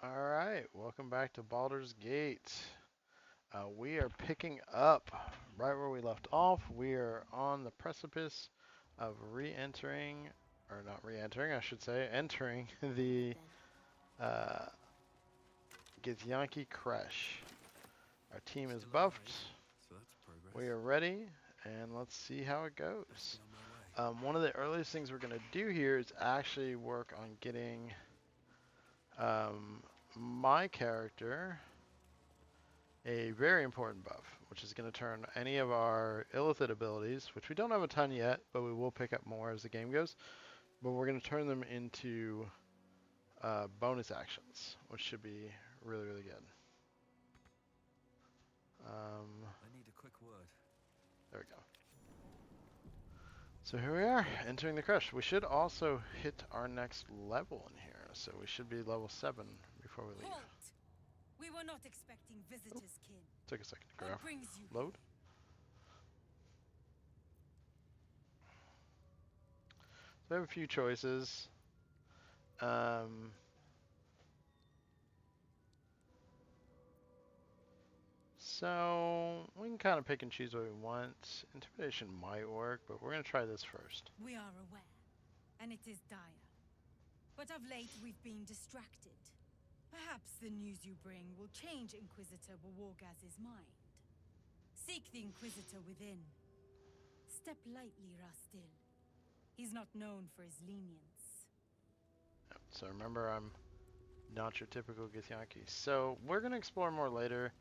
Alright, welcome back to Baldur's Gate. We are picking up right where we left off. We are on the precipice of re-entering, or not re-entering, I should say, entering the uh, Gith Creche. Our team is buffed. We are ready, and let's see how it goes. One of the earliest things we're going to do here is actually work on getting um, my character a very important buff, which is going to turn any of our illithid abilities, which we don't have a ton yet, but we will pick up more as the game goes, but we're going to turn them into bonus actions, which should be really, really good. I need a quick word. There we go. So here we are, entering the Creche. We should also hit our next level in here, so we should be level 7 before we leave. Halt! We were not expecting visitors, kin. Took a second to What graph. brings you Load. So I have a few choices. So we can kind of pick and choose what we want. Intimidation might work, but we're going to try this first. We are aware, and it is dire. But of late, we've been distracted. Perhaps the news you bring will change Inquisitor Wargaz's mind. Seek the Inquisitor within. Step lightly, Rastil. He's not known for his lenience. So remember, I'm not your typical Githyanki. So we're going to explore more later.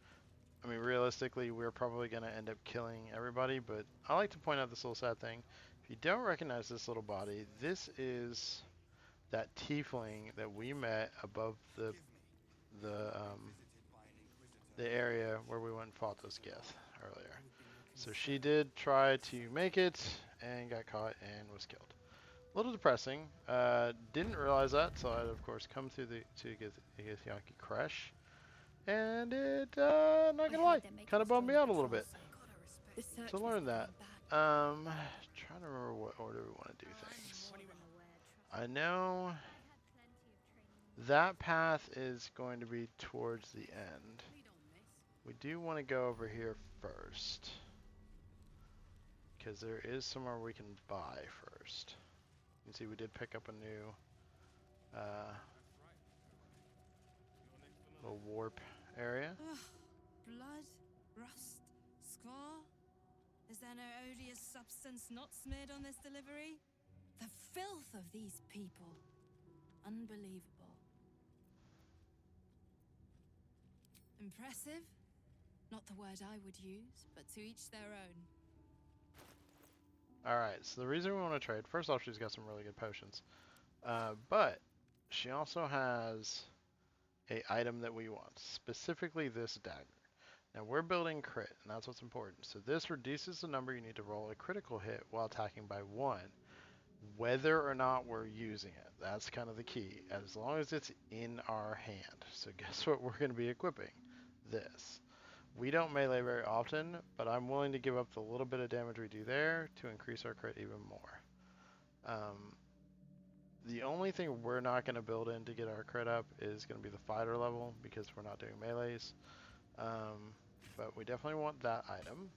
I mean, realistically, we're probably going to end up killing everybody, but I like to point out this little sad thing. If you don't recognize this little body, this is that tiefling that we met above the area where we went and fought those Gith earlier. So she did try to make it and got caught and was killed. A little depressing. Didn't realize that, so I'd of course come through the Githyanki Creche, and it not gonna lie, kind of bummed me out a little bit to learn that. Trying to remember what order we want to do things. I know that path is going to be towards the end. We do want to go over here first, because there is somewhere we can buy first. You can see we did pick up a new little warp area. Ugh, blood, rust, squall. Is there no odious substance not smeared on this delivery? The filth of these people. Unbelievable. Impressive? Not the word I would use, but to each their own. Alright, so the reason we want to trade, first off, she's got some really good potions. But she also has a item that we want, specifically this dagger. Now we're building crit, and that's what's important. So this reduces the number you need to roll a critical hit while attacking by 1, whether or not we're using it. That's kind of the key, as long as it's in our hand. So guess what we're going to be equipping? This. We don't melee very often, but I'm willing to give up the little bit of damage we do there to increase our crit even more. The only thing we're not going to build in to get our crit up is going to be the fighter level, because we're not doing melees. But we definitely want that item.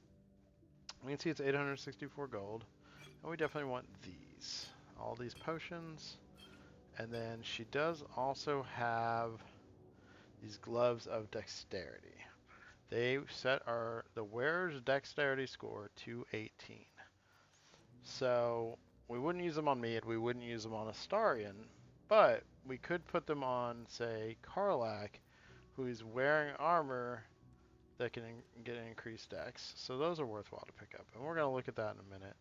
We can see it's 864 gold, and we definitely want these. All these potions. And then she does also have these gloves of dexterity. They set the wearer's dexterity score to 18. So we wouldn't use them on me, and we wouldn't use them on Astarion, but we could put them on, say, Karlak, who's wearing armor that can get an increased dex. So those are worthwhile to pick up, and we're going to look at that in a minute.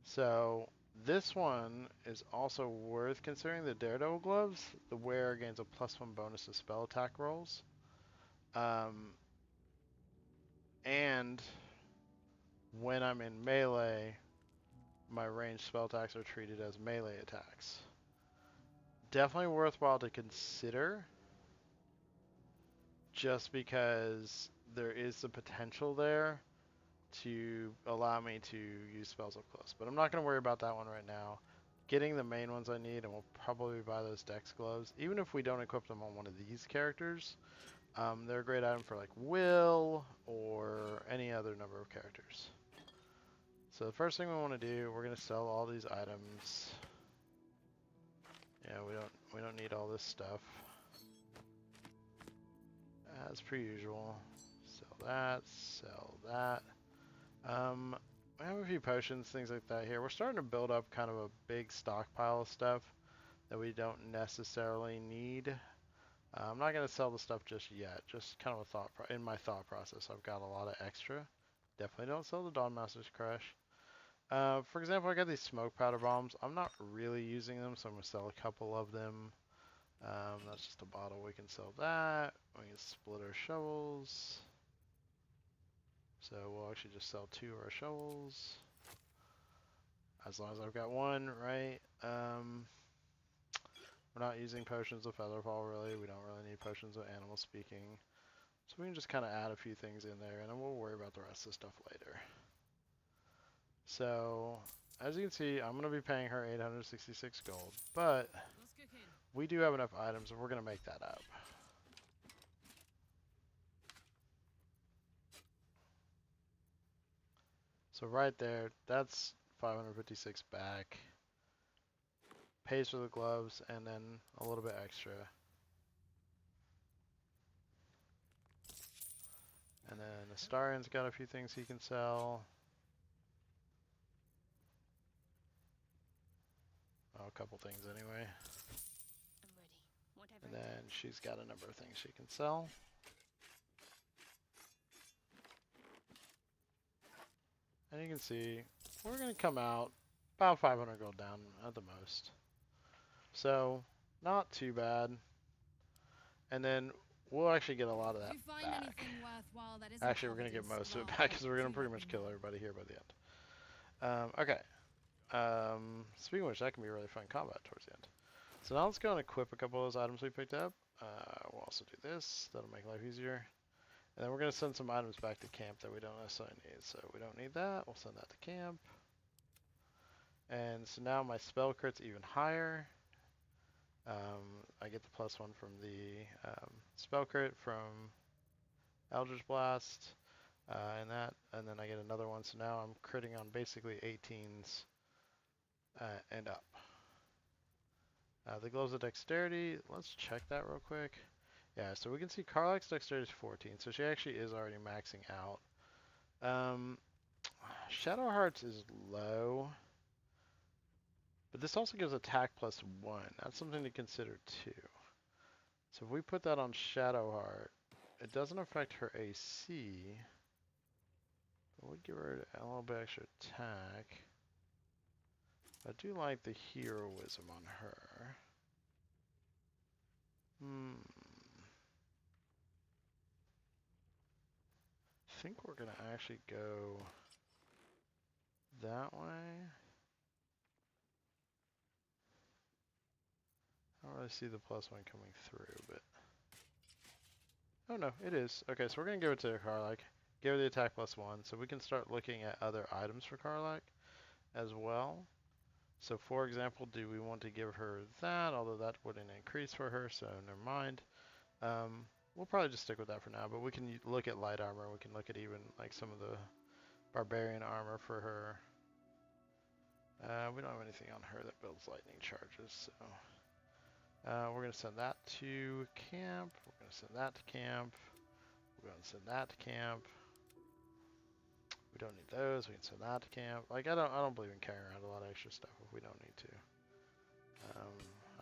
So this one is also worth considering, the Daredevil gloves. The wearer gains a +1 bonus to spell attack rolls. And when I'm in melee, my ranged spell attacks are treated as melee attacks. Definitely worthwhile to consider, just because there is the potential there to allow me to use spells up close. But I'm not going to worry about that one right now. getting the main ones I need, and we'll probably buy those Dex gloves. Even if we don't equip them on one of these characters, they're a great item for like Will or any other number of characters. So the first thing we want to do, we're going to sell all these items. Yeah, we don't need all this stuff. As per usual. Sell that, sell that. We have a few potions, things like that here. We're starting to build up kind of a big stockpile of stuff that we don't necessarily need. I'm not going to sell the stuff just yet. Just kind of a thought in my thought process. I've got a lot of extra. Definitely don't sell the Dawnmaster's Crush. For example, I got these smoke powder bombs. I'm not really using them, so I'm going to sell a couple of them. That's just a bottle. We can sell that. We can split our shovels. So we'll actually just sell 2 of our shovels. As long as I've got one, right? We're not using potions of featherfall, really. We don't really need potions of animal speaking. So we can just kind of add a few things in there, and then we'll worry about the rest of the stuff later. So, as you can see, I'm going to be paying her 866 gold, but we do have enough items, and we're going to make that up. So right there, that's 556 back. Pays for the gloves, and then a little bit extra. And then Astarian's got a few things he can sell. Oh, a couple things anyway. I'm ready. Whatever. And then she's got a number of things she can sell. And you can see, we're going to come out about 500 gold down at the most. So, not too bad. And then we'll actually get a lot of that back. Actually, we're going to get most of it back because we're going to pretty much kill everybody here by the end. Okay. Speaking of which, that can be really fun combat towards the end. So now let's go and equip a couple of those items we picked up. We'll also do this. That'll make life easier. And then we're going to send some items back to camp that we don't necessarily need. So we don't need that. We'll send that to camp. And so now my spell crit's even higher. I get the +1 from the spell crit from Eldritch Blast. And then I get another one. So now I'm critting on basically 18s and up. The gloves of dexterity, let's check that real quick. Yeah, so we can see Karlach's dexterity is 14, so she actually is already maxing out. Shadowheart's is low, but this also gives attack +1. That's something to consider too. So if we put that on Shadowheart, it doesn't affect her AC. It would give her a little bit extra attack. I do like the heroism on her. I think we're gonna actually go that way. I don't really see the +1 coming through, but oh no, it is. Okay, so we're gonna give it to Karlach. Give her the attack +1, so we can start looking at other items for Karlach as well. So for example, do we want to give her that? Although that wouldn't increase for her, so never mind. We'll probably just stick with that for now, but we can look at light armor. We can look at even like some of the barbarian armor for her. We don't have anything on her that builds lightning charges, so we're going to send that to camp. We're going to send that to camp. We're going to send that to camp. We don't need those. We can send that to camp. Like I don't believe in carrying around a lot of extra stuff if we don't need to.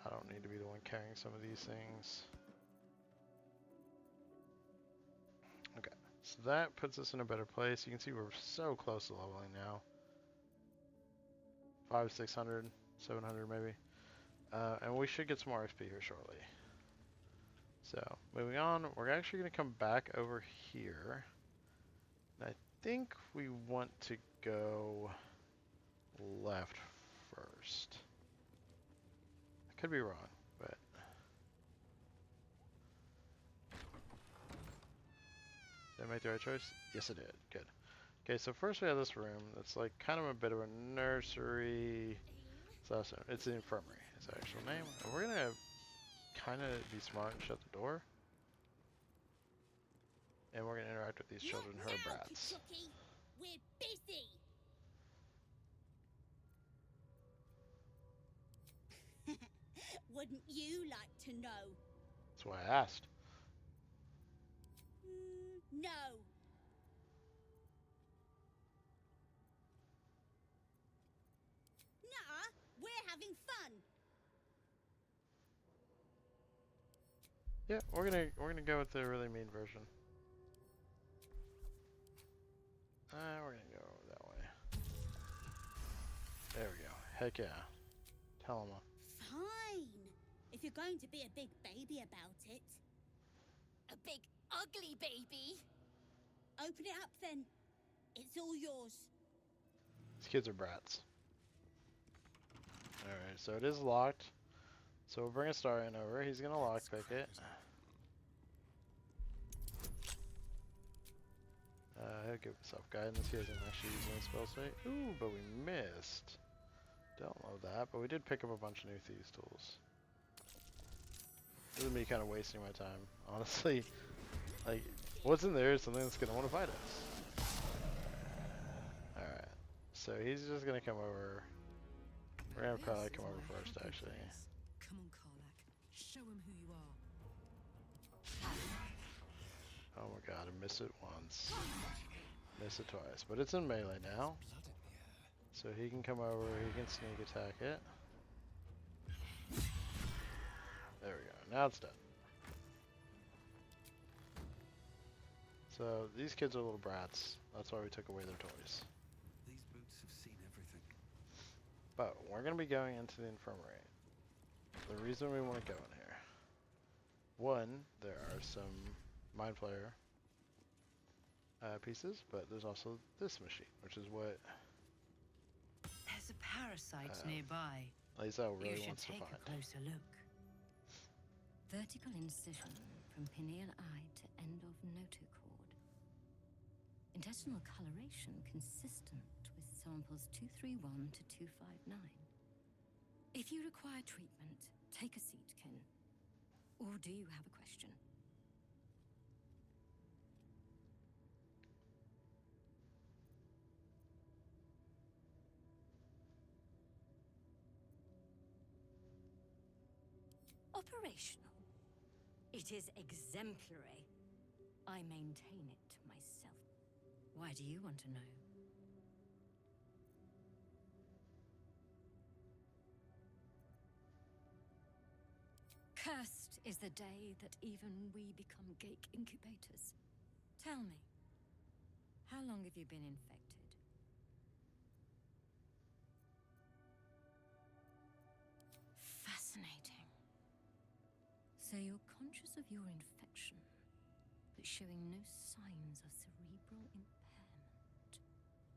I don't need to be the one carrying some of these things. Okay, so that puts us in a better place. You can see we're so close to leveling now. 500, 600, 700 maybe. And we should get some more XP here shortly. So, moving on, we're actually going to come back over here. And I think we want to go left first. I could be wrong, but... Did I make the right choice? Yes, I did. Good. Okay, so first we have this room that's like kind of a bit of a nursery. So it's the infirmary. It's the actual name. And we're gonna kind of be smart and shut the door. And we're gonna interact with these children, her brats. We're busy. Wouldn't you like to know? That's why I asked. No. Nah, we're having fun. Yeah, we're gonna go with the really mean version. We're gonna go that way. There we go. Heck yeah. Tell him. Fine. If you're going to be a big baby about it. A big, ugly baby. Open it up then. It's all yours. These kids are brats. Alright, so it is locked. So we'll bring a star in over. He's gonna lockpick it. He'll give himself guidance. He hasn't actually used any spell slate. Ooh, but we missed. Don't love that, but we did pick up a bunch of new thieves tools. This is me kind of wasting my time, honestly. Like, what's in there is something that's gonna want to fight us. Alright, so he's just gonna come over. We're gonna probably come over first, actually. Come on, Karlak. Show him who you are. Oh my god, I miss it once. Miss it twice. But it's in melee now. So he can come over, he can sneak attack it. There we go, now it's done. So these kids are little brats. That's why we took away their toys. These boots have seen everything. But we're going to be going into the infirmary. The reason we want to go in here. One, there are some Mind Flayer pieces, but there's also this machine, which is what There's a parasite nearby. Lisa You really should wants to take find. a closer look. Vertical incision from pineal eye to end of notochord. Intestinal coloration consistent with samples 231 to 259. If you require treatment, take a seat, Kin. Or do you have a question? Operational. It is exemplary. I maintain it myself. Why do you want to know? Cursed is the day that even we become Gake incubators. Tell me, how long have you been infected? Fascinating. So you're conscious of your infection, but showing no signs of cerebral impairment.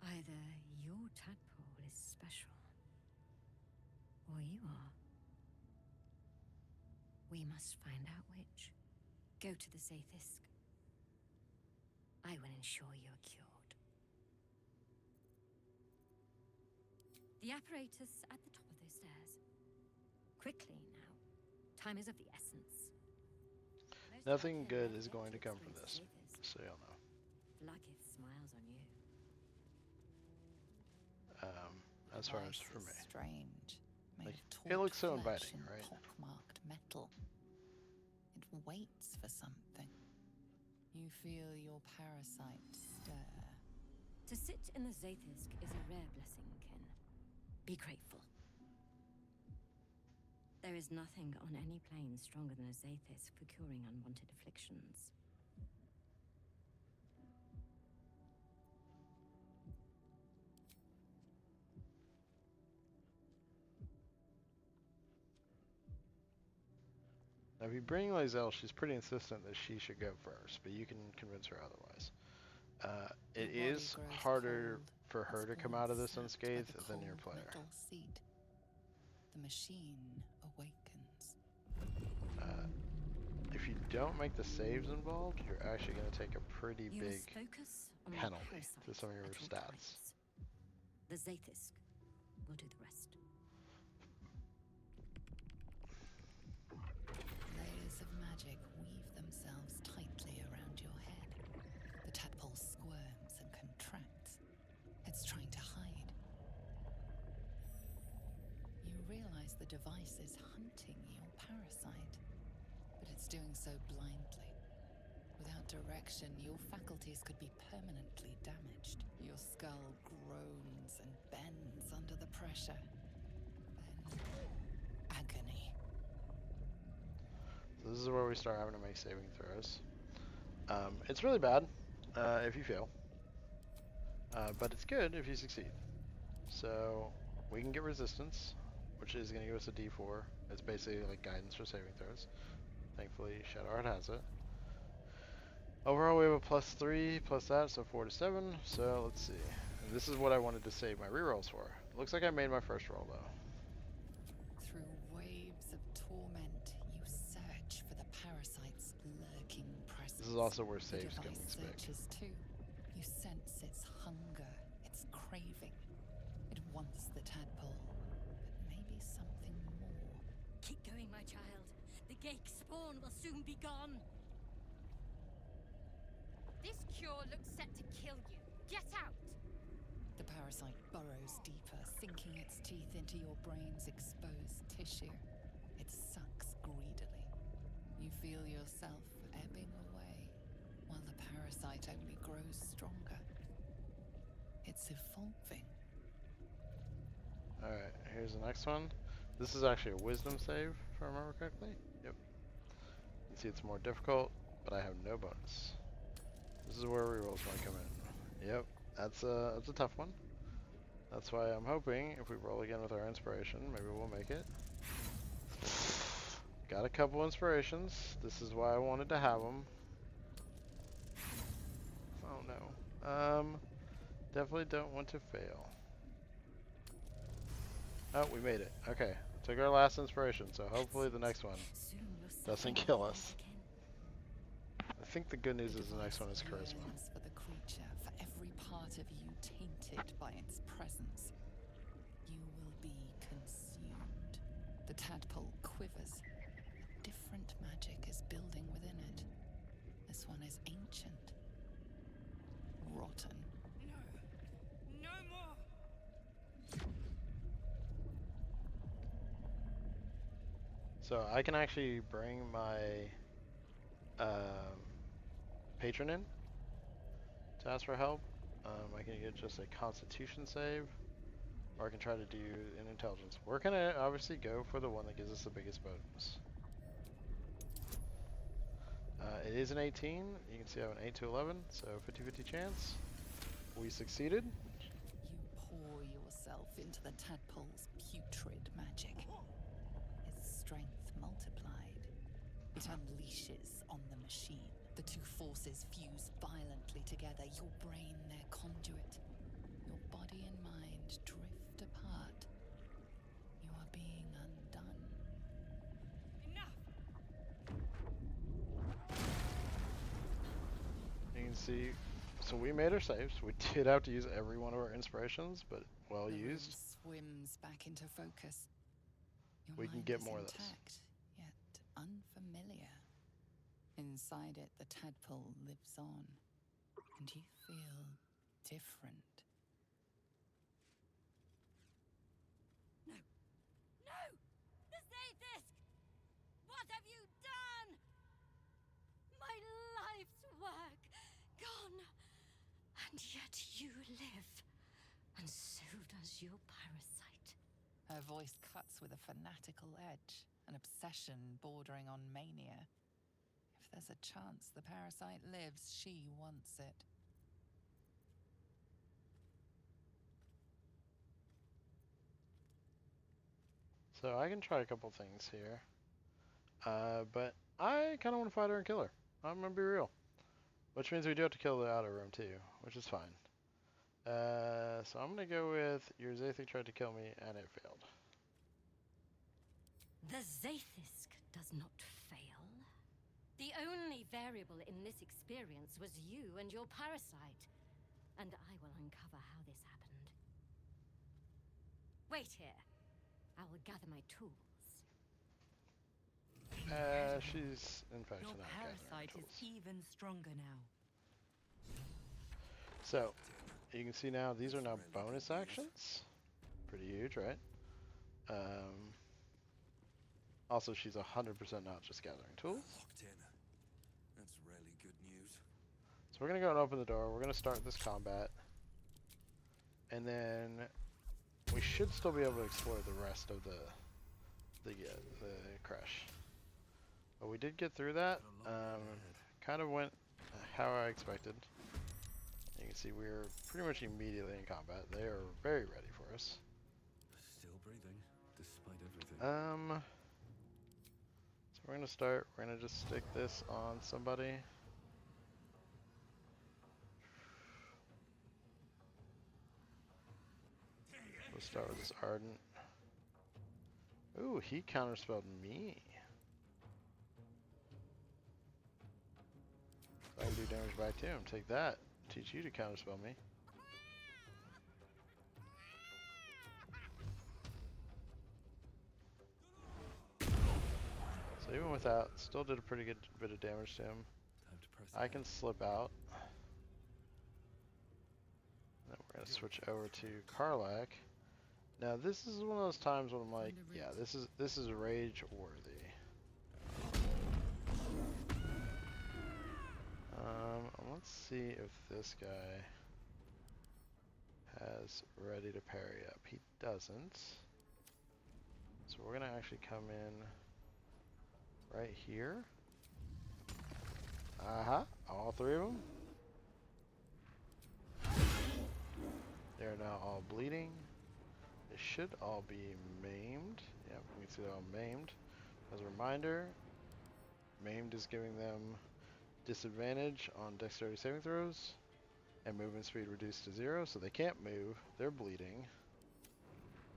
Either your tadpole is special, or you are. We must find out which. Go to the Zaithisk. I will ensure you're cured. The apparatus at the top of those stairs. Quickly now. Time is of the essence. Nothing good is going to come from this, so you'll know. Vlaakith smiles on you. As far as for me. Strange. Made Like, of it looks so taut flesh inviting, and right? pockmarked metal. It waits for something. You feel your parasite stir. To sit in the Zaithisk is a rare blessing, Kin. Be grateful. There is nothing on any plane stronger than a Zaithisk for curing unwanted afflictions. Now, if you bring Lizelle, she's pretty insistent that she should go first, but you can convince her otherwise. It Your body is grows harder cold, for her as to come out of this born sapped by unscathed the than your cold player. metal seat. The machine awakens. If you don't make the saves involved, you're actually going to take a pretty You big must focus on the penalty parasite to some of your at all stats. times. The Zaithisk will do the rest. realize the device is hunting your parasite, but it's doing so blindly. Without direction, your faculties could be permanently damaged. Your skull groans and bends under the pressure. Then, agony. So this is where we start having to make saving throws. It's really bad if you fail, but it's good if you succeed. So we can get resistance, which is going to give us a D4. It's basically like guidance for saving throws. Thankfully, Shadowheart has it. Overall, we have a +3 plus that, so 4 to 7. So let's see. And this is what I wanted to save my rerolls for. Looks like I made my first roll though. Through waves of torment, you search for the parasite's lurking presence. This is also where The saves come device in big. searches too. You sense its hunger, its craving. It wants the tadpole, but maybe something more. Keep going, my child. The Gake spawn will soon be gone. This cure looks set to kill you. Get out! The parasite burrows deeper, sinking its teeth into your brain's exposed tissue. It sucks greedily. You feel yourself ebbing away, while the parasite only grows stronger. It's evolving. Alright, here's the next one. This is actually a wisdom save, if I remember correctly. Yep. You can see it's more difficult, but I have no bonus. This is where rerolls might come in. Yep, that's a tough one. That's why I'm hoping if we roll again with our inspiration, maybe we'll make it. Got a couple inspirations. This is why I wanted to have them. Oh no. Definitely don't want to fail. Oh, we made it. Okay, took our last inspiration, so hopefully the next one doesn't kill us. I think the good news is the next one is charisma. Yearns for the creature, for every part of you tainted by its presence. You will be consumed. The tadpole quivers. A different magic is building within it. This one is ancient. Rotten. No more! So I can actually bring my patron in to ask for help. I can get just a constitution save, or I can try to do an intelligence. We're gonna obviously go for the one that gives us the biggest bonus. It is an 18. You can see I have an 8 to 11, so 50-50 chance. We succeeded. You pour yourself into the tadpole's putrid magic. Its strength multiplied. It unleashes on the machine. The two forces fuse violently together, your brain their conduit. Your body and mind drift apart. You are being undone. Enough! You can see, so we made our saves. We did have to use every one of our inspirations, but well The room used. swims back into focus. Your We can mind get is more of this. intact, yet unfamiliar. Inside it, the tadpole lives on, and you feel different. No! The Zaithisk! What have you done? My life's work gone. And yet you live. And so does your parasite. Her voice cuts with a fanatical edge, an obsession bordering on mania. If there's a chance the parasite lives, she wants it. So I can try a couple things here. But I kind of want to fight her and kill her. I'm going to be real. Which means we do have to kill the outer room too, which is fine. So I'm going to go with your Zaithic tried to kill me and it failed. The Zaithisk does not fail. The only variable in this experience was you and your parasite. And I will uncover how this happened. Wait here. I will gather my tools. She's in fact Your not parasite gathering is tools. even stronger now. So you can see now these are now bonus actions. Pretty huge, right? Also, she's 100% not just gathering tools. Locked in. That's really good news. So we're gonna go and open the door. We're gonna start this combat, and then we should still be able to explore the rest of the Creche. But we did get through that. Kind of went how I expected. You can see we're pretty much immediately in combat. They are very ready for us. Still breathing, despite everything. So we're gonna start. We're gonna just stick this on somebody. We'll start with this Ardent. Ooh, he counterspelled me. So I can do damage back to him. Take that. Teach you to counterspell me. So even without, still did a pretty good bit of damage to him. Time to press I can slip out. Then we're gonna switch over to Karlach. Now this is one of those times when I'm like, yeah, this is rage worthy. Let's see if this guy has ready to parry up. He doesn't. So we're gonna actually come in right here. All three of them. They're now all bleeding. They should all be maimed. Yep, we can see they're all maimed. As a reminder, maimed is giving them disadvantage on dexterity saving throws and movement speed reduced to 0, so they can't move. They're bleeding.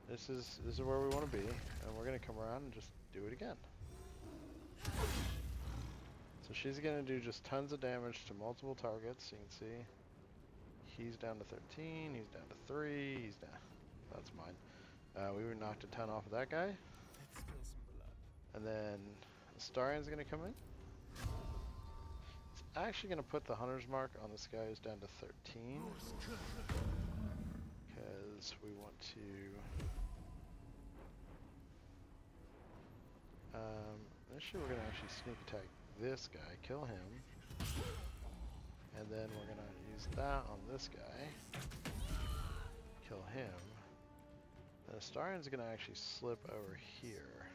This is where we want to be, and we're gonna come around and just do it again. So she's gonna do just tons of damage to multiple targets. You can see he's down to 13, he's down to 3, he's down. That's mine. We knocked a ton off of that guy. Let's spill some blood. And then Astarian's gonna come in. It's actually gonna put the hunter's mark on this guy who's down to 13. Because we want to initially we're gonna actually sneak attack this guy, kill him. And then we're gonna use that on this guy. Kill him. And Astarian's gonna actually slip over here.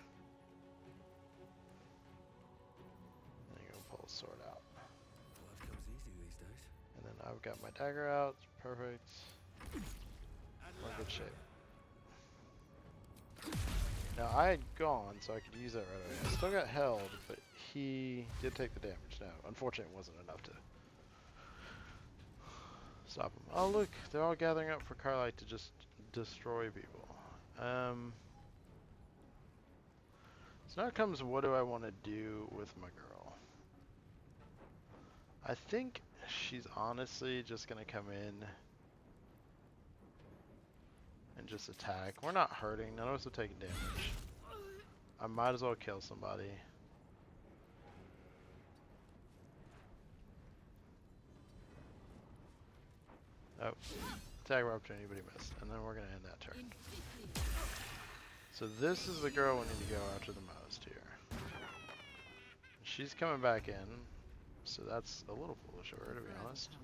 And you're gonna pull the sword out. Life comes easy these days. And then I've got my dagger out. Perfect. We're in good shape. Now I had gone, so I could use that right away. I still got held, but he did take the damage. Now, unfortunately, it wasn't enough to stop him. Oh look, they're all gathering up for Karlach to just destroy people. So now comes, what do I want to do with my girl? I think she's honestly just gonna come in and just attack. We're not hurting, none of us are taking damage. I might as well kill somebody. Oh, attack of opportunity, but he missed. And then we're gonna end that turn. So this is the girl we need to go after the most here. She's coming back in, so that's a little foolish of her, to be honest.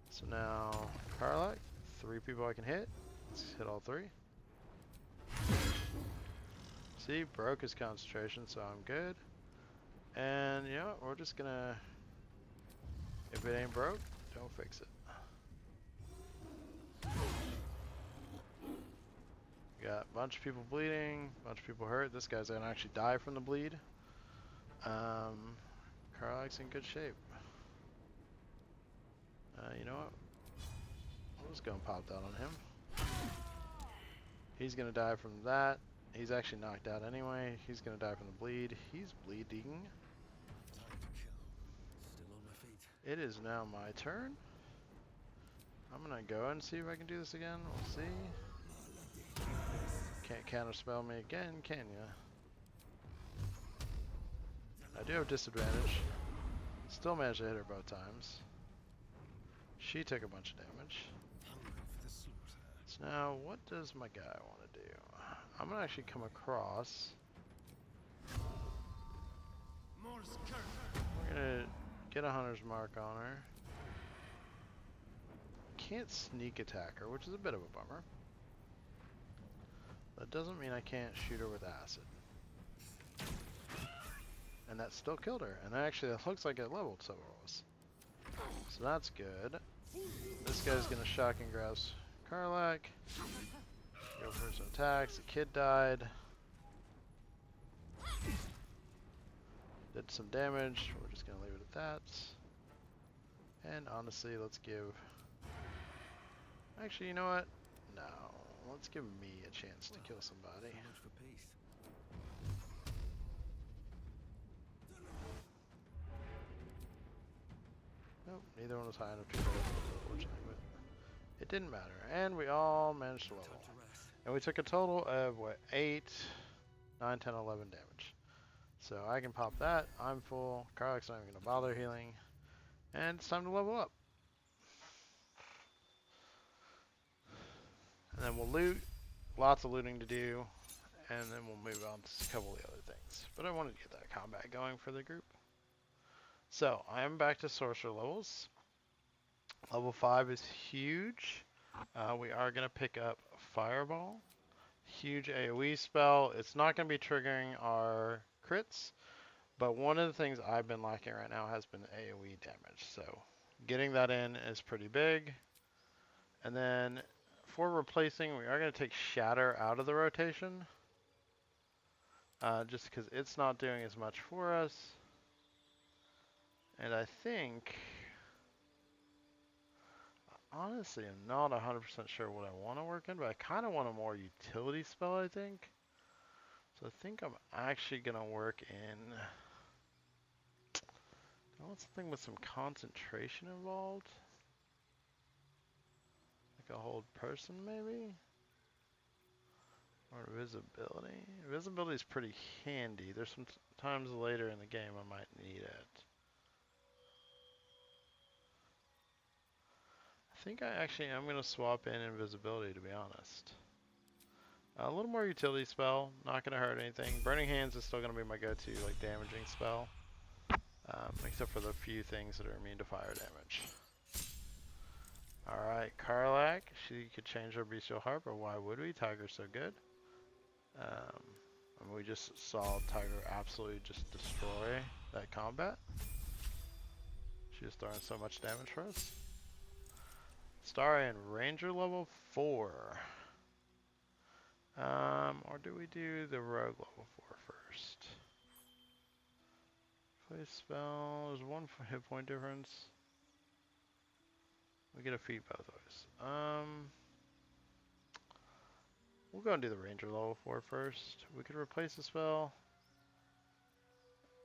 So now, Karlach, 3 people I can hit. Let's hit all 3. See, broke his concentration, so I'm good. And you know what, we're just gonna, if it ain't broke, don't fix it. We got a bunch of people bleeding, a bunch of people hurt. This guy's gonna actually die from the bleed. Karlach's in good shape. You know what? I'll just go and pop that on him. He's gonna die from that. He's actually knocked out anyway. He's gonna die from the bleed. He's bleeding. Time to kill. Still on my feet. It is now my turn. I'm gonna go and see if I can do this again. We'll see. Can't counterspell me again, can ya? I do have disadvantage. Still managed to hit her both times. She took a bunch of damage. Hungry for the slaughter. So now, what does my guy want to do? I'm gonna actually come across We're gonna get a hunter's mark on her. Can't sneak attack her, which is a bit of a bummer. That doesn't mean I can't shoot her with acid. And that still killed her. And actually, it looks like it leveled several of us. So that's good. This guy's gonna shock and grasp Karlak. Go for some attacks. The kid died. Did some damage. We're just gonna leave it at that. And honestly, let's give... Actually, you know what? No. Let's give me a chance to kill somebody. So much for peace. Nope, neither one was high enough to kill, unfortunately, but it didn't matter. And we all managed to level. Time to rest. And we took a total of, what, 8, 9, 10, 11 damage. So I can pop that. I'm full. Karlak's not even going to bother healing. And it's time to level up. And then we'll loot. Lots of looting to do. And then we'll move on to a couple of the other things. But I wanted to get that combat going for the group. So, I am back to sorcerer levels. Level 5 is huge. We are going to pick up Fireball. Huge AoE spell. It's not going to be triggering our crits. But one of the things I've been lacking right now has been AoE damage. So, getting that in is pretty big. And then, for replacing, we are going to take Shatter out of the rotation. Just because it's not doing as much for us. And I think, honestly, I'm not 100% sure what I want to work in, but I kind of want a more utility spell, I think. So I think I'm actually going to work in, I want something with some concentration involved. Like a hold person, maybe? Or visibility. Visibility is pretty handy. There's some times later in the game I might need it. I think I'm going to swap in invisibility, to be honest. A little more utility spell, not going to hurt anything. Burning Hands is still going to be my go-to, like, damaging spell. Except for the few things that are immune to fire damage. Alright, Karlak. She could change her Bestial Heart, but why would we? Tiger's so good. And we just saw Tiger absolutely just destroy that combat. She was throwing so much damage for us. Starian Ranger level 4. Or do we do the Rogue level 4 first? Play spell. There's one hit point difference. We get a feat both ways. We'll go and do the Ranger level 4 first. We could replace the spell.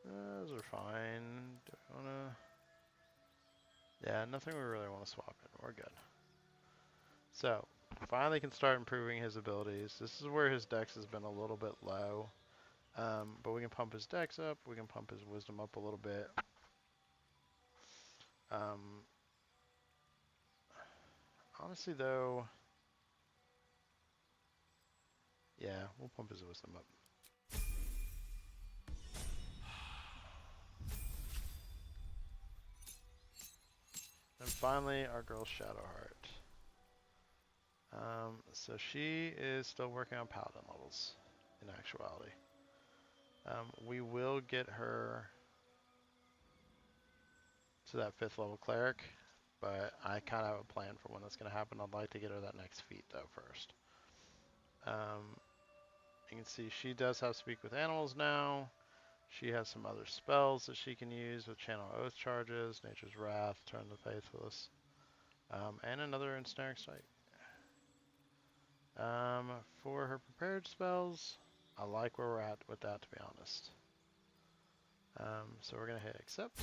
Those are fine. Do we wanna... Yeah, nothing we really want to swap in. We're good. So, finally can start improving his abilities. This is where his dex has been a little bit low. But we can pump his dex up. We can pump his wisdom up a little bit. Honestly, though... Yeah, we'll pump his wisdom up. And finally, our girl Shadowheart. So she is still working on paladin levels, in actuality. We will get her to that 5th level cleric, but I kind of have a plan for when that's going to happen. I'd like to get her that next feat though first. You can see she does have Speak with Animals now. She has some other spells that she can use with Channel Oath charges, Nature's Wrath, Turn the Faithless, and another Ensnaring Sight. For her prepared spells, I like where we're at with that, to be honest. So we're going to hit accept.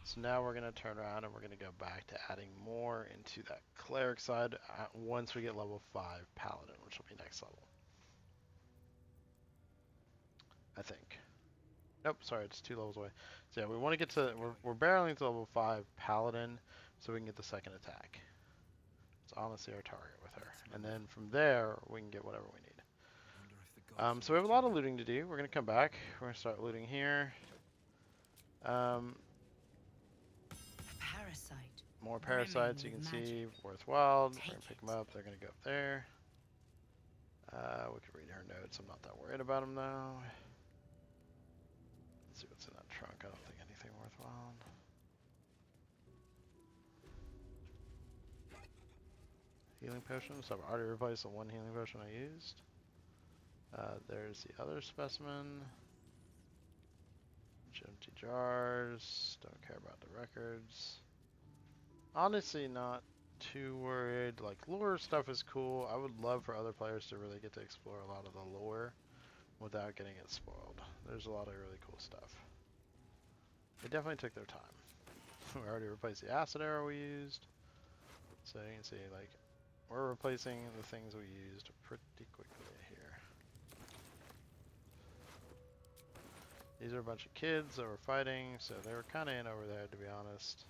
So now we're going to turn around and we're going to go back to adding more into that cleric side once we get level 5 paladin, which will be next level. I think. Nope, sorry, it's 2 levels away. So yeah, we want to get to, we're barreling to level 5 paladin so we can get the second attack. It's honestly our target with her. And then from there, we can get whatever we need. I wonder if the So we have a lot of looting to do. We're gonna come back. We're gonna start looting here. Parasite. More parasites you can see. Worthwhile. We're gonna pick them up. They're gonna go up there. We can read her notes. I'm not that worried about them though. Let's see what's in that trunk. I don't think anything worthwhile. Healing potion. So I've already replaced the one healing potion I used. There's the other specimen. Empty jars. Don't care about the records. Honestly, not too worried. Like, lore stuff is cool. I would love for other players to really get to explore a lot of the lore without getting it spoiled. There's a lot of really cool stuff. They definitely took their time. We already replaced the acid arrow we used. So you can see, like, we're replacing the things we used pretty quickly here. These are a bunch of kids that were fighting, so they were kind of in over there, to be honest.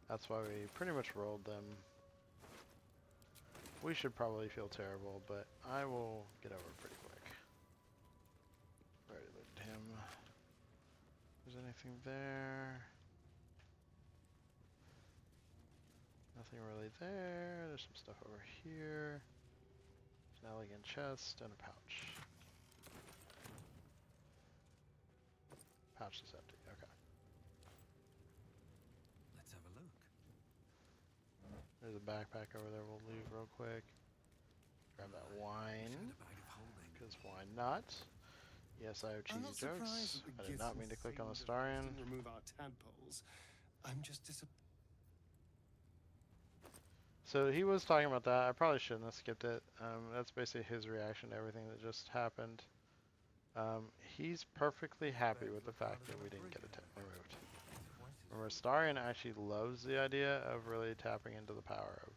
That's why we pretty much rolled them. We should probably feel terrible, but I will get over it pretty quick. Already looked at him. Is anything there? Nothing really there. There's some stuff over here. There's an elegant chest and a pouch. Pouch is empty. Okay. Let's have a look. There's a backpack over there we'll loot real quick. Grab that wine. Found a bag of holding. Because why not? Yes, I have I'm cheesy not jokes. surprised that the I did Gith not mean to click on the insane Starian. didn't remove our tadpoles. I'm just disappointed. So he was talking about that. I probably shouldn't have skipped it. That's basically his reaction to everything that just happened. He's perfectly happy with the fact that we didn't get it removed. Remember, Starian actually loves the idea of really tapping into the power of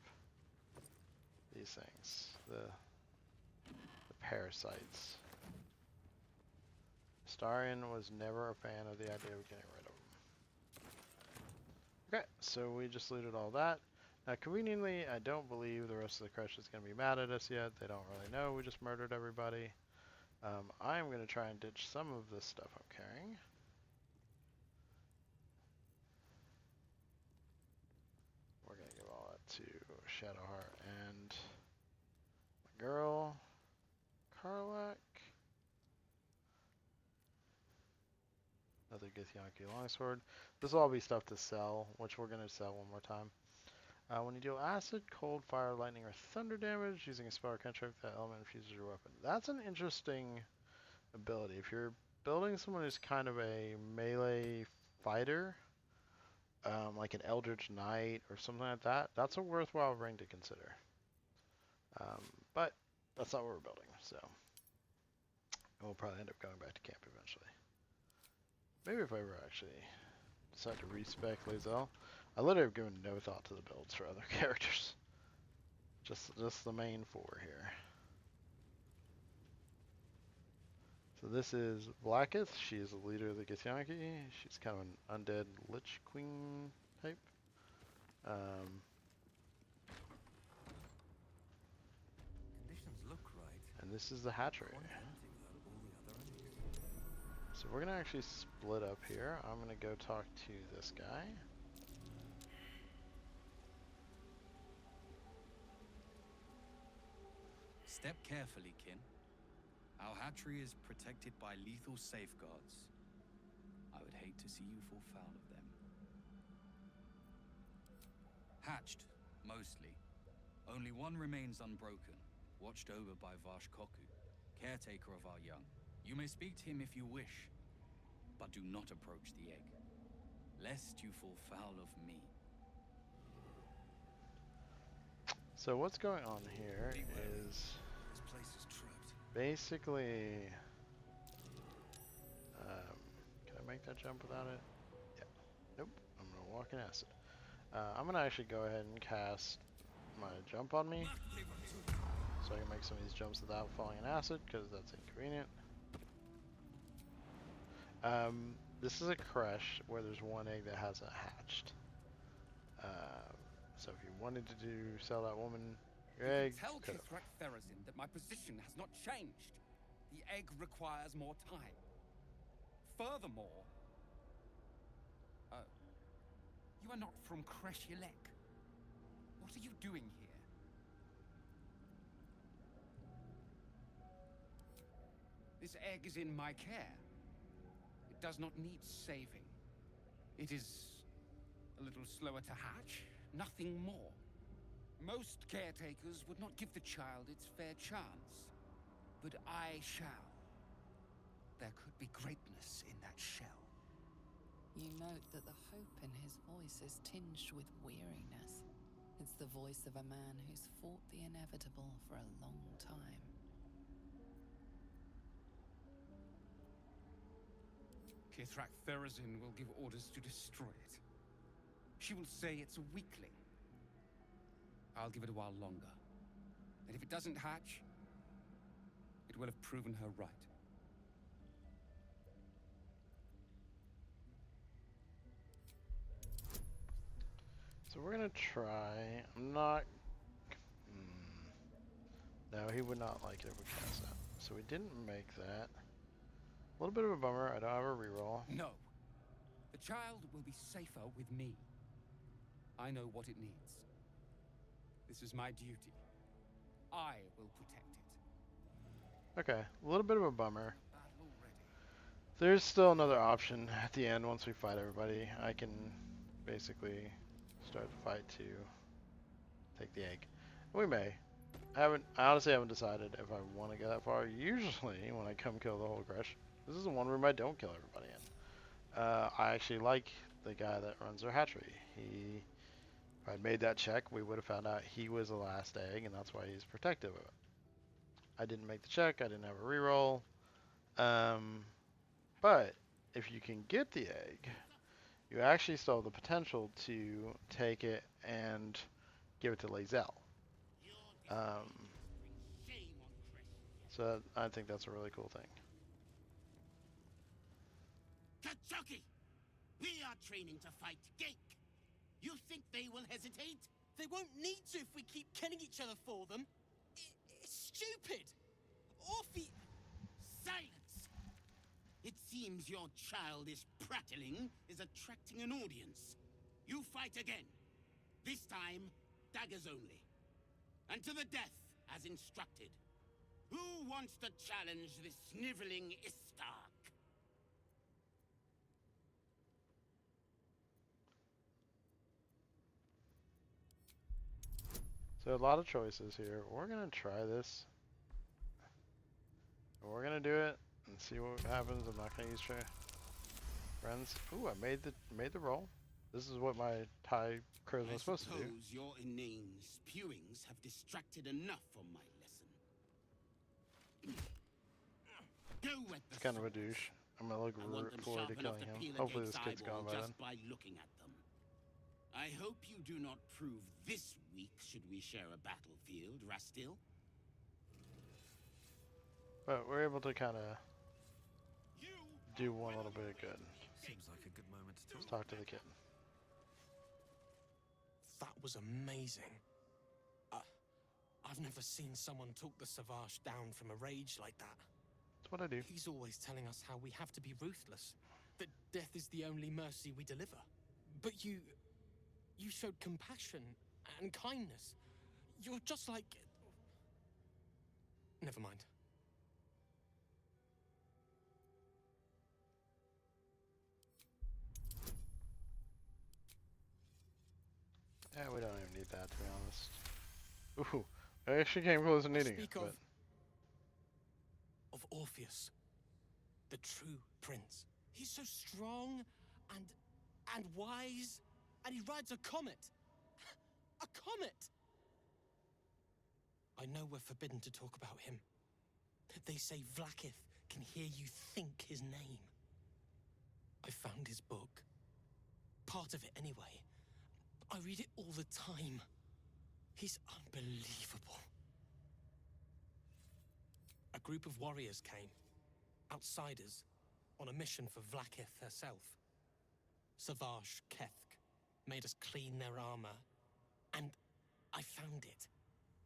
these things. The parasites. Starian was never a fan of the idea of getting rid of them. Okay, so we just looted all that. Now, conveniently, I don't believe the rest of the Creche is going to be mad at us yet. They don't really know we just murdered everybody. I'm going to try and ditch some of this stuff I'm carrying. We're going to give all that to Shadowheart and my girl, Karlak. Another Githyanki longsword. This will all be stuff to sell, which we're going to sell one more time. When you deal acid, cold, fire, lightning, or thunder damage using a spell or cantrip, that element infuses your weapon. That's an interesting ability. If you're building someone who's kind of a melee fighter, like an Eldritch Knight or something like that, that's a worthwhile ring to consider. But that's not what we're building, so we'll probably end up going back to camp eventually. Maybe if I ever actually decide to respec Lae'zel. I literally have given no thought to the builds for other characters. Just the main four here. So this is Blacketh. She is the leader of the Githyanki. She's kind of an undead Lich Queen type. Conditions look right. And this is the hatchery. Quite empty without all the other enemies. So we're gonna actually split up here. I'm gonna go talk to this guy. Step carefully, kin. Our hatchery is protected by lethal safeguards. I would hate to see you fall foul of them. Hatched, mostly. Only one remains unbroken, watched over by Vashkoku, caretaker of our young. You may speak to him if you wish, but do not approach the egg, lest you fall foul of me. So what's going on here is This place is trapped. basically, can I make that jump without it? Yeah. Nope. I'm gonna walk in acid. I'm gonna actually go ahead and cast my jump on me, so I can make some of these jumps without falling in acid, because that's inconvenient. This is a creche where there's one egg that hasn't hatched. So if you wanted to sell that woman your egg, Tell could've. Gith Creche I that my position has not changed. The egg requires more time. Furthermore... you are not from Creche I. What are you doing here? This egg is in my care. It does not need saving. It is a little slower to hatch, nothing more. Most caretakers would not give the child its fair chance. But I shall. There could be greatness in that shell. You note that the hope in his voice is tinged with weariness. It's the voice of a man who's fought the inevitable for a long time. Gith Creche I will give orders to destroy it. She will say it's a weakling. I'll give it a while longer. And if it doesn't hatch, it will have proven her right. So we're gonna try. I'm not. No, he would not like it if we cast that. So we didn't make that. A little bit of a bummer. I don't have a reroll. No. The child will be safer with me. I know what it needs. This is my duty. I will protect it. Okay, a little bit of a bummer. Battle ready. There's still another option at the end once we fight everybody. I can basically start the fight to take the egg. We may. I honestly haven't decided if I want to go that far. Usually when I come kill the whole Creche, this is the one room I don't kill everybody in. I actually like the guy that runs their hatchery. If I'd made that check, we would have found out he was the last egg, and that's why he's protective of it. I didn't make the check. I didn't have a reroll. But if you can get the egg, you actually still have the potential to take it and give it to Lae'zel. So I think that's a really cool thing. Kachoki! We are training to fight Gake. You think they will hesitate? They won't need to if we keep killing each other for them. It's stupid. Orphe... Silence! It seems your childish prattling is attracting an audience. You fight again. This time, daggers only. And to the death, as instructed. Who wants to challenge this sniveling Istark? So a lot of choices here. We're gonna try this. We're gonna do it and see what happens. I'm not gonna use friends. Ooh, I made the roll. This is what my high charisma is supposed to do. I suppose your inane spewings have distracted enough from my lesson. Go with the It's kind of a swords. douche. I'm gonna look I want them forward to sharp enough killing to him. peel a Hopefully Gake's this kid's gone eyeball by then. just by looking at them. I hope you do not prove this weak should we share a battlefield, Rastil. But we're able to kind of do one little bit of good. Seems like a good moment to Let's talk. talk to the kid. That was amazing. I've never seen someone talk the Savage down from a rage like that. That's what I do. He's always telling us how we have to be ruthless, that death is the only mercy we deliver. But you showed compassion and kindness. You're just like... Never mind. Yeah, we don't even need that, to be honest. Ooh, I actually came close to needing it, Speak but... of Orpheus, the true prince. He's so strong and wise, and he rides a comet. A comet! I know we're forbidden to talk about him. They say Vlaakith can hear you think his name. I found his book. Part of it, anyway. I read it all the time. He's unbelievable. A group of warriors came. Outsiders. On a mission for Vlaakith herself. Savage Kethk made us clean their armor. And I found it.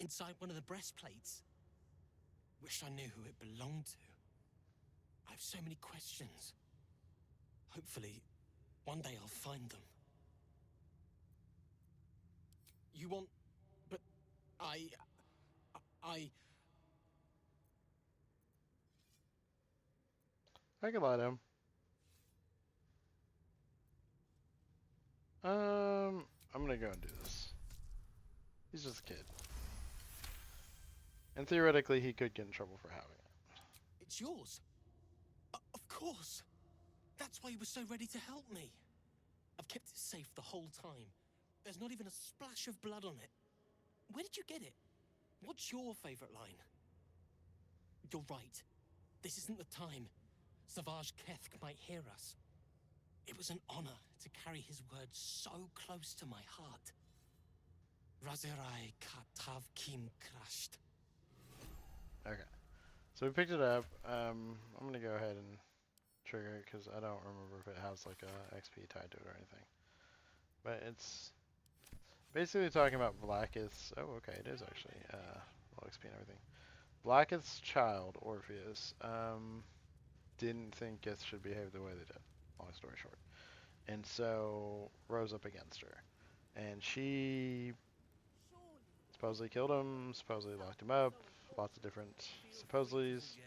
Inside one of the breastplates. Wish I knew who it belonged to. I have so many questions. Hopefully, one day I'll find them. You want... But I can lie to him. I'm gonna go and do this. He's just a kid. And theoretically, he could get in trouble for having it. It's yours. Of course. That's why you were so ready to help me. I've kept it safe the whole time. There's not even a splash of blood on it. Where did you get it? What's your favorite line? You're right. This isn't the time. Savage Kethk might hear us. It was an honor to carry his words so close to my heart. Razerai Katav Kim crashed. Okay. So we picked it up. I'm gonna go ahead and trigger it because I don't remember if it has like a XP tied to it or anything. But it's basically talking about Blackith's. Oh, okay, it is actually low XP and everything. Blackith's child, Orpheus, didn't think Gith should behave the way they did. Long story short, and so rose up against her, and she supposedly killed him, supposedly locked him up. Lots of different supposedlies,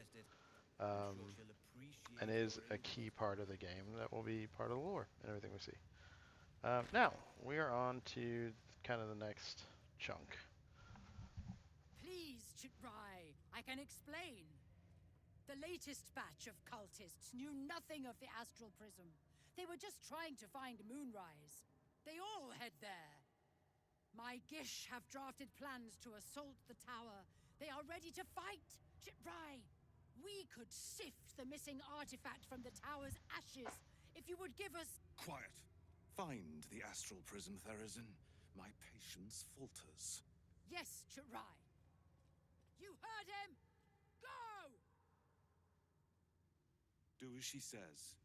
and is a key part of the game that will be part of the lore and everything we see. Now, we are on to kind of the next chunk. Please, Chitrai, I can explain. The latest batch of cultists knew nothing of the astral prism. They were just trying to find Moonrise. They all head there. My Gish have drafted plans to assault the tower. They are ready to fight! Chitrai, we could sift the missing artifact from the tower's ashes if you would give us... Quiet. Find the astral prism, Therazin. My patience falters. Yes, Chitrai. You heard him! Go! Do as she says.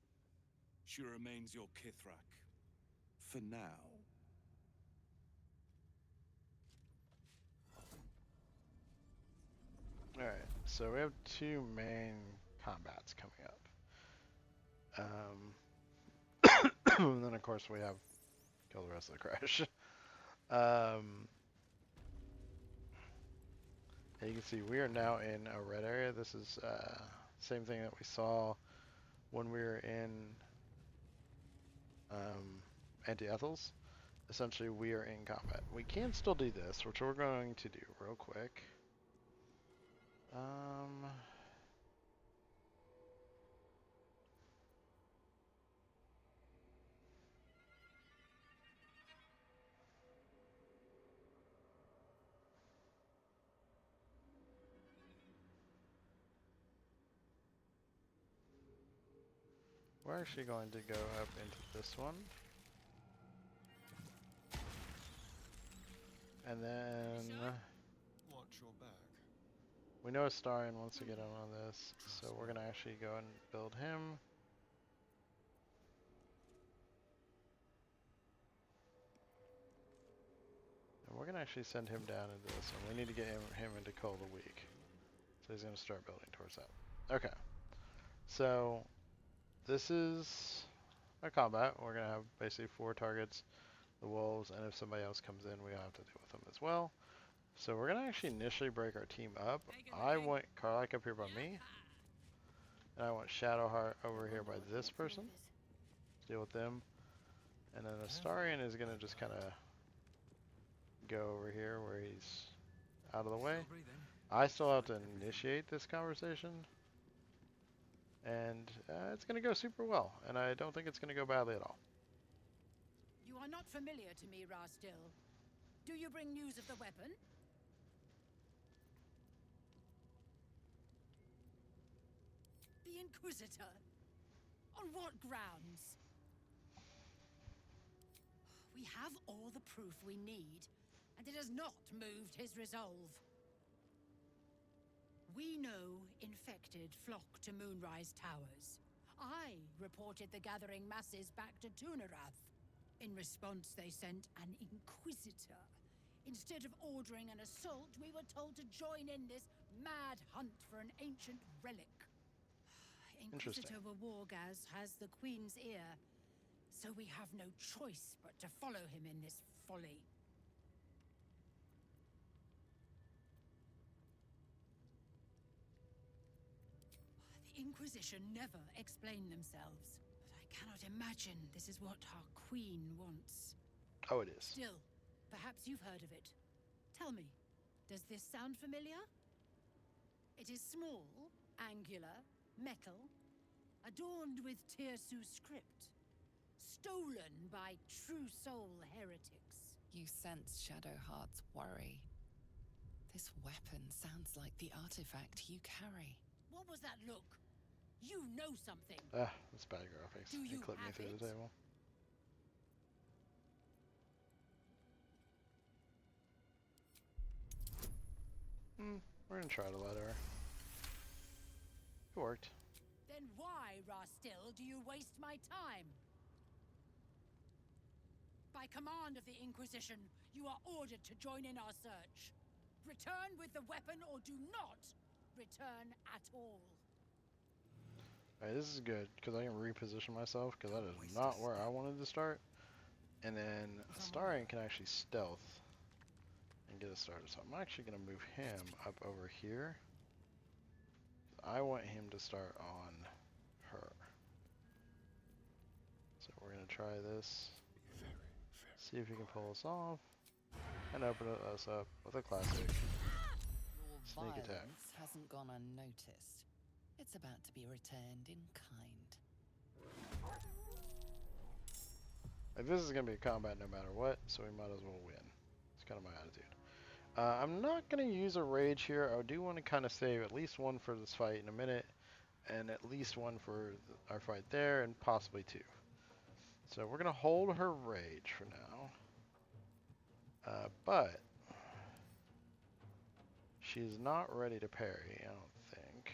She remains your Kithrak. For now. Alright, so we have two main combats coming up. And then of course we have kill the rest of the Creche. You can see we are now in a red area. This is same thing that we saw when we were in Anti-Ethels. Essentially we are in combat. We can still do this, which we're going to do real quick. We're actually going to go up into this one. And then Watch your back. we know Astarion wants to get in on this, so we're gonna actually go and build him. And we're gonna actually send him down into this one. We need to get him into Call of the Week. So he's gonna start building towards that. Okay. So this is a combat. We're gonna have basically 4 targets, the wolves, and if somebody else comes in, we have to deal with them as well. So we're gonna actually initially break our team up. I want Karlak up here by me, and I want Shadowheart over here by this person. Deal with them, and then Astarion is gonna just kind of go over here where he's out of the way. I still have to initiate this conversation, and it's gonna go super well, and I don't think it's gonna go badly at all. You are not familiar to me, Rastil. Do you bring news of the weapon? The Inquisitor? On what grounds? We have all the proof we need, and it has not moved his resolve. We know infected flock to Moonrise Towers. I reported the gathering masses back to Tunarath. In response, they sent an Inquisitor. Instead of ordering an assault, we were told to join in this mad hunt for an ancient relic. Interesting. Inquisitor Wargaz has the Queen's ear, so we have no choice but to follow him in this folly. The Inquisition never explain themselves, but I cannot imagine this is what our Queen wants. Oh, it is. Still, perhaps you've heard of it. Tell me, does this sound familiar? It is small, angular, metal, adorned with Tirsu script, stolen by true soul heretics. You sense Shadowheart's worry. This weapon sounds like the artifact you carry. What was that look? You know something. Ah, that's bad graphics. Do It you clipped me have through it? the table. We're gonna try to let her. It worked. Then why, Rastil, do you waste my time? By command of the Inquisition, you are ordered to join in our search. Return with the weapon or do not return at all. Alright, this is good, because I can reposition myself, because that is not where I wanted to start. And then Astarion can actually stealth and get us started. So I'm actually going to move him up over here. I want him to start on her. So we're going to try this. See if he can pull us off. And open us up with a classic Your sneak attack. violence hasn't gone unnoticed. It's about to be returned in kind. Like, this is going to be a combat no matter what, so we might as well win. It's kind of my attitude. I'm not going to use a rage here. I do want to kind of save at least one for this fight in a minute, and at least one for our fight there, and possibly two. So we're going to hold her rage for now. But she's not ready to parry, I don't think.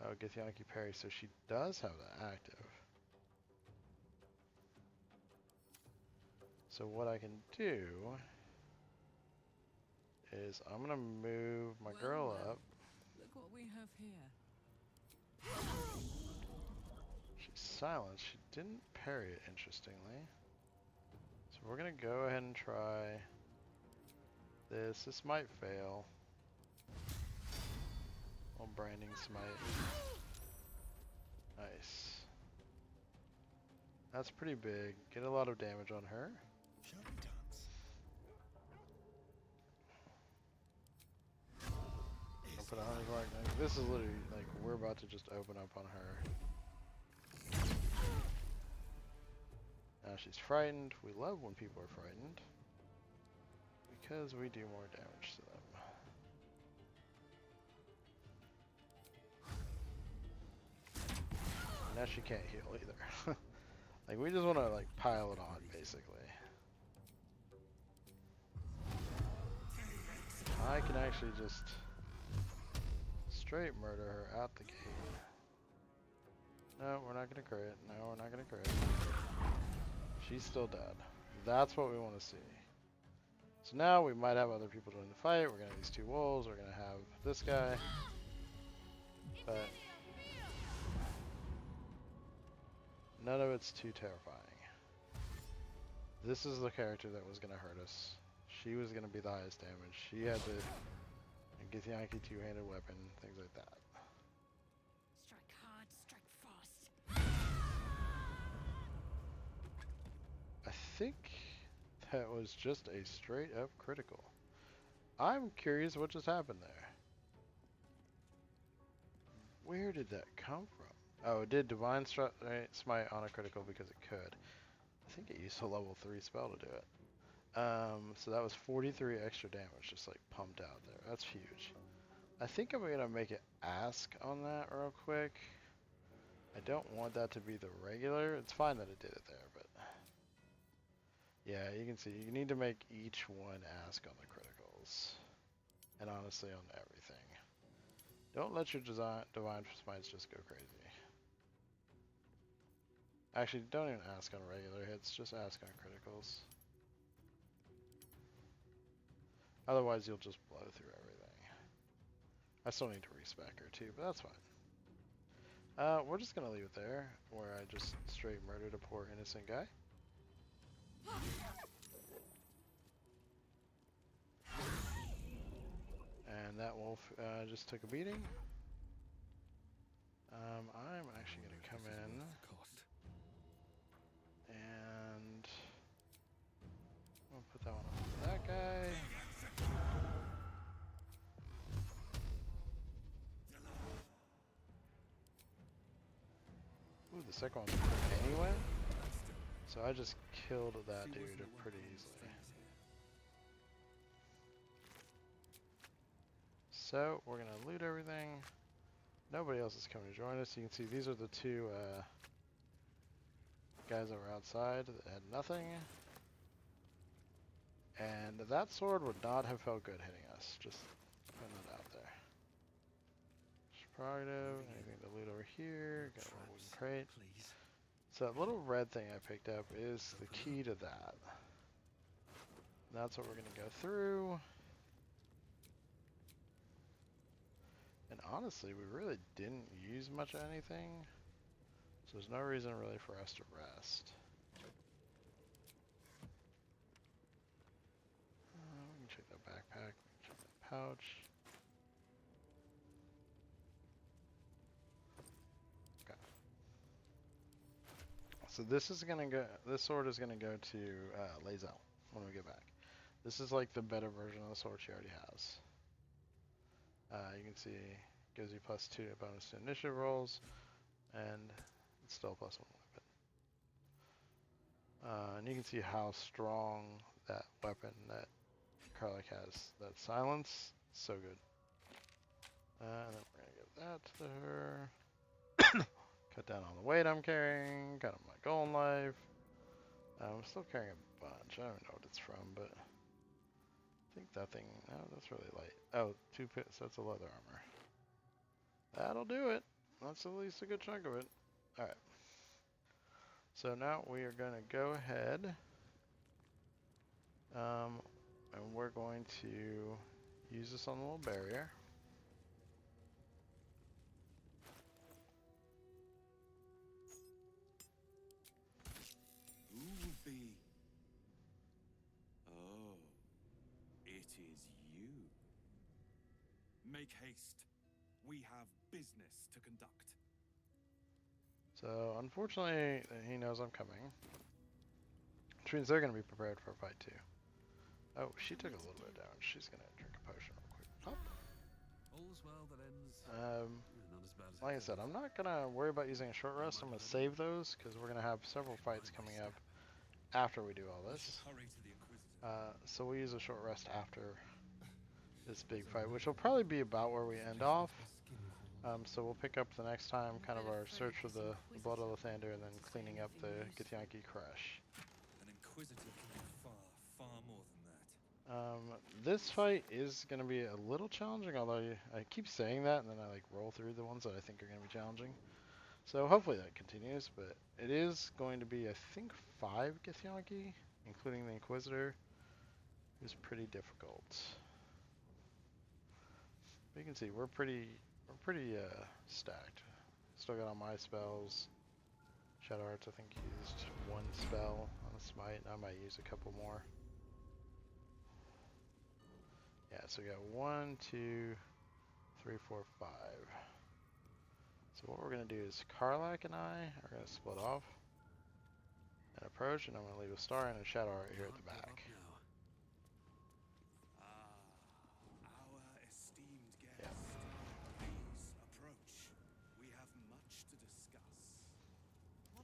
Oh, Githyanki parry, so she does have that active. So what I can do is I'm gonna move my girl up. Look what we have here. She's silenced. She didn't parry it, interestingly. So we're gonna go ahead and try this. This might fail. Little branding smite. Nice. That's pretty big. Get a lot of damage on her. Shall we dance? I'll put 100 mark. This is literally like we're about to just open up on her. Now she's frightened. We love when people are frightened because we do more damage to them. Now she can't heal either. Like we just want to like pile it on basically. I can actually just straight murder her out the gate. No, we're not gonna crit. No, we're not gonna crit. She's still dead. That's what we want to see. So now we might have other people join the fight. We're gonna have these two wolves. We're gonna have this guy. But none of it's too terrifying. This is the character that was gonna hurt us. She was gonna be the highest damage. She had the Githyanki two-handed weapon, things like that. Strike hard, strike fast. I think that was just a straight up critical. I'm curious what just happened there. Where did that come from? Oh, it did Divine Smite on a critical because it could. I think it used a level 3 spell to do it. So that was 43 extra damage just like pumped out there. That's huge. I think I'm going to make it ask on that real quick. I don't want that to be the regular. It's fine that it did it there, but yeah, you can see you need to make each one ask on the criticals. And honestly on everything. Don't let your Divine Smites just go crazy. Actually, don't even ask on regular hits, just ask on criticals. Otherwise, you'll just blow through everything. I still need to respec her too, but that's fine. We're just gonna leave it there, where I just straight murdered a poor innocent guy. And that wolf just took a beating. I'm actually gonna come in and I'll put that one on that guy. Ooh, the second one's quick anyway. So I just killed that dude pretty easily. So we're gonna loot everything. Nobody else is coming to join us. You can see these are the two guys that were outside that had nothing. And that sword would not have felt good hitting us. Just putting that out there. Prerogative, anything to loot over here. Got a wooden crate. So that little red thing I picked up is the key to that. And that's what we're going to go through. And honestly, we really didn't use much of anything. So there's no reason really for us to rest. We can check that backpack, we can check that pouch. Okay. So this is gonna go. This sword is gonna go to Lae'zel when we get back. This is like the better version of the sword she already has. You can see it gives you +2 bonus to initiative rolls, and it's still a +1 weapon. And you can see how strong that weapon that Karlach has, that silence, so good. And then we're gonna give that to her. Cut down on the weight I'm carrying, cut on my golden life. I'm still carrying a bunch. I don't know what it's from, but I think that thing, no, that's really light. Oh, 2 sets of leather armor. That'll do it. That's at least a good chunk of it. Alright. So now we are going to go ahead. And we're going to use this on the little barrier. Who will be? Oh, it is you. Make haste. We have business to conduct. So, unfortunately, he knows I'm coming. Which means they're going to be prepared for a fight, too. Oh, she took a little bit down. She's going to drink a potion real quick. Pop. All's well that ends. Not as bad as Like I said, I'm not going to worry about using a short rest. I'm going to save those, because we're going to have several fights coming up after we do all this. So we'll use a short rest after this big fight, which will probably be about where we end off. So we'll pick up the next time kind of our search for the Blood of Lathander and then cleaning up the Gith Creche. An Inquisitor can be far more than that. This fight is going to be a little challenging, although I keep saying that and then I like roll through the ones that I think are going to be challenging. So hopefully that continues, but it is going to be, I think, 5 Githyanki, including the Inquisitor, who's pretty difficult. But you can see we're pretty stacked. Still got all my spells. Shadow Hearts, I think, used 1 spell on the smite. I might use a couple more. Yeah, so we got 1, 2, 3, 4, 5. So what we're gonna do is Karlach and I are gonna split off and approach, and I'm gonna leave a star and a Shadow Heart here at the back. Our esteemed guest. Please approach. We have much to discuss.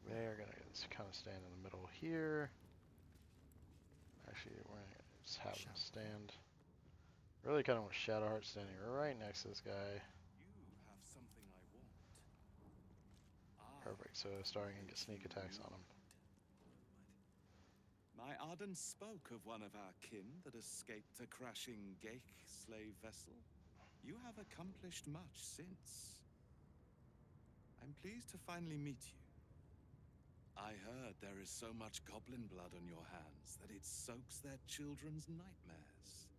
They're gonna just kind of stand in the middle here. Actually, we're gonna just have them stand. Really kind of want Shadowheart standing right next to this guy. You have something I want. Perfect, so starting to get sneak attacks on him. My Arden spoke of one of our kin that escaped a crashing Gith slave vessel. You have accomplished much since. I'm pleased to finally meet you. I heard there is so much goblin blood on your hands that it soaks their children's nightmares.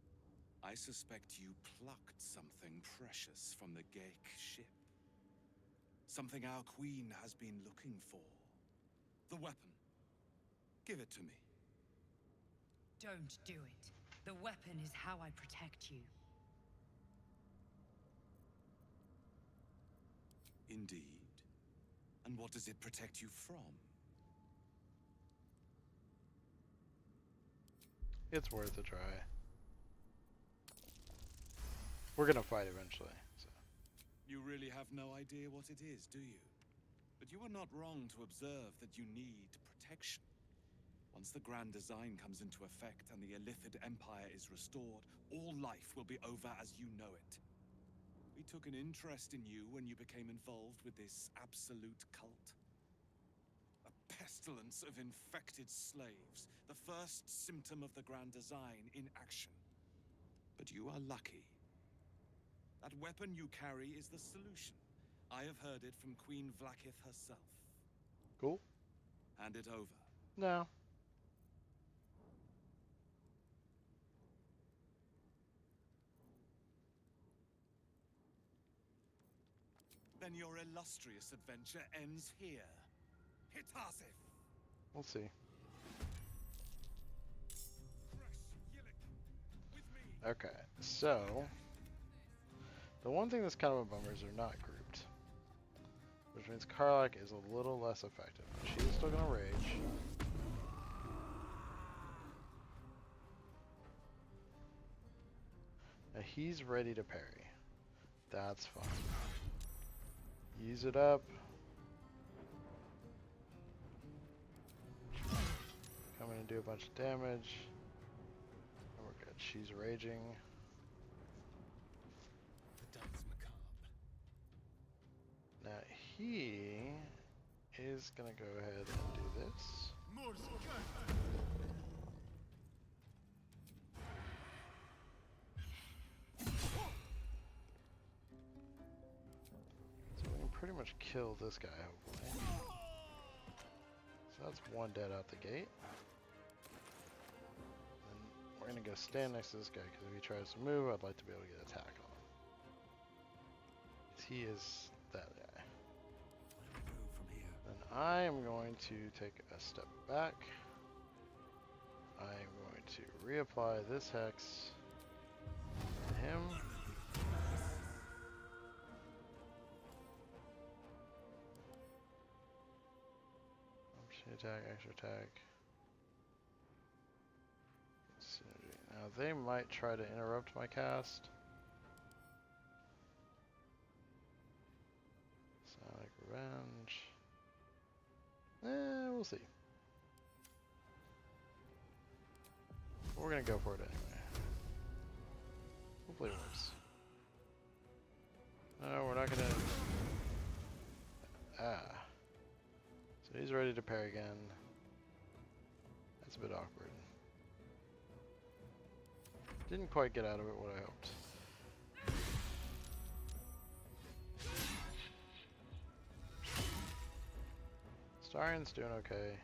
I suspect you plucked something precious from the Gith ship. Something our queen has been looking for. The weapon. Give it to me. Don't do it. The weapon is how I protect you. Indeed. And what does it protect you from? It's worth a try. We're gonna fight eventually, so. You really have no idea what it is, do you? But you are not wrong to observe that you need protection. Once the grand design comes into effect and the Illithid Empire is restored, all life will be over as you know it. We took an interest in you when you became involved with this absolute cult. A pestilence of infected slaves, the first symptom of the grand design in action. But you are lucky. That weapon you carry is the solution. I have heard it from Queen Vlakith herself. Cool. Hand it over. No. Then your illustrious adventure ends here. Hitasif! We'll see. Okay, so the one thing that's kind of a bummer is they're not grouped, which means Karlach is a little less effective. But she is still gonna rage. Now he's ready to parry. That's fine. Use it up. Come in and do a bunch of damage. And we're good. She's raging. The dance macabre. Now he is gonna go ahead and do this. So we can pretty much kill this guy, hopefully. So that's one dead out the gate. And we're gonna go stand next to this guy because if he tries to move, I'd like to be able to get an attack on him. 'Cause he is that guy. And I am going to take a step back. I am going to reapply this hex to him. Option attack, extra attack. Synergy. Now they might try to interrupt my cast. Sonic Revenge. We'll see. We're gonna go for it anyway. Hopefully it works. No, we're not gonna... Ah. So he's ready to parry again. That's a bit awkward. Didn't quite get out of it what I hoped. Starian's doing okay.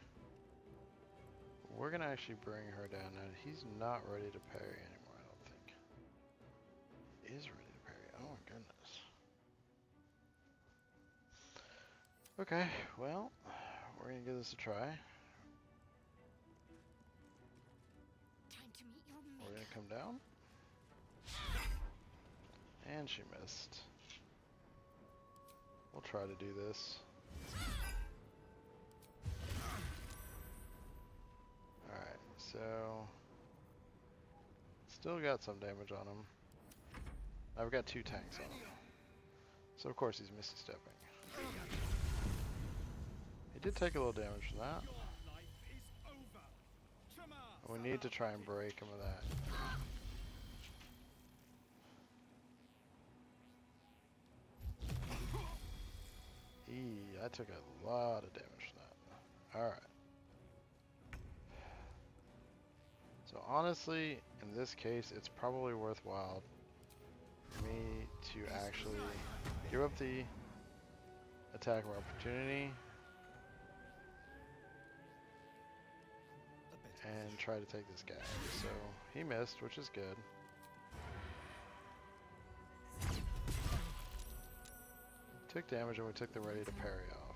We're gonna actually bring her down now. He's not ready to parry anymore, I don't think. He is ready to parry. Oh my goodness. Okay, well, we're gonna give this a try. Time to meet your maker. We're gonna come down. And she missed. We'll try to do this. Alright, so still got some damage on him. I've got 2 tanks on him. So of course he's misty stepping. He did take a little damage from that. We need to try and break him of that. I took a lot of damage from that. Alright. So honestly, in this case, it's probably worthwhile for me to actually give up the attack of opportunity and try to take this guy. So he missed, which is good. took damage and we took the ready to parry off.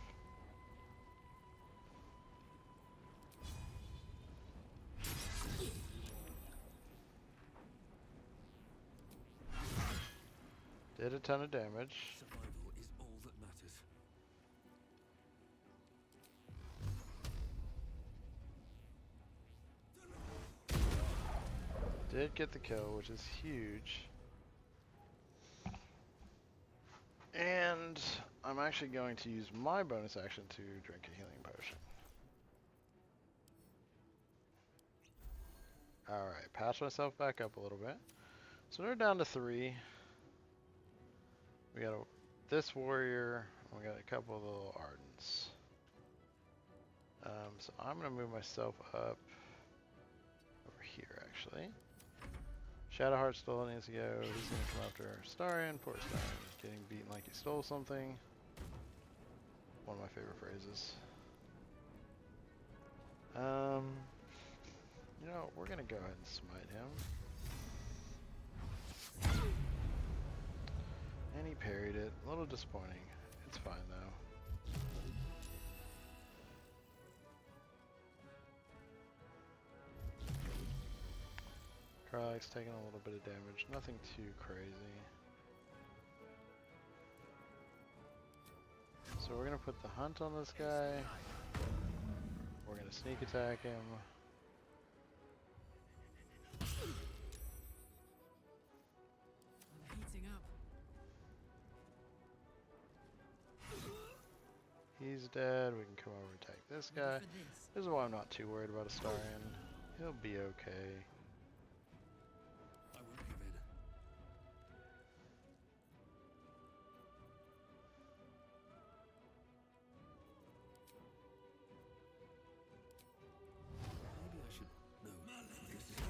Did a ton of damage. Survival is all that matters. Did get the kill, which is huge. And I'm actually going to use my bonus action to drink a healing potion. Alright, patch myself back up a little bit. So we're down to 3. We got this warrior, and we got a couple of little Ardents. So I'm going to move myself up over here, actually. Shadowheart still needs to go. He's going to come after Starion. Poor Starion, getting beaten like he stole something. One of my favorite phrases. You know, we're going to go ahead and smite him. And he parried it. A little disappointing. It's fine though. Krylak's taking a little bit of damage. Nothing too crazy. So we're going to put the hunt on this guy. We're going to sneak attack him. Heating up. He's dead. We can come over and attack this guy. This is why I'm not too worried about Astarion. He'll be okay. I won't give in. Maybe I should. No. This is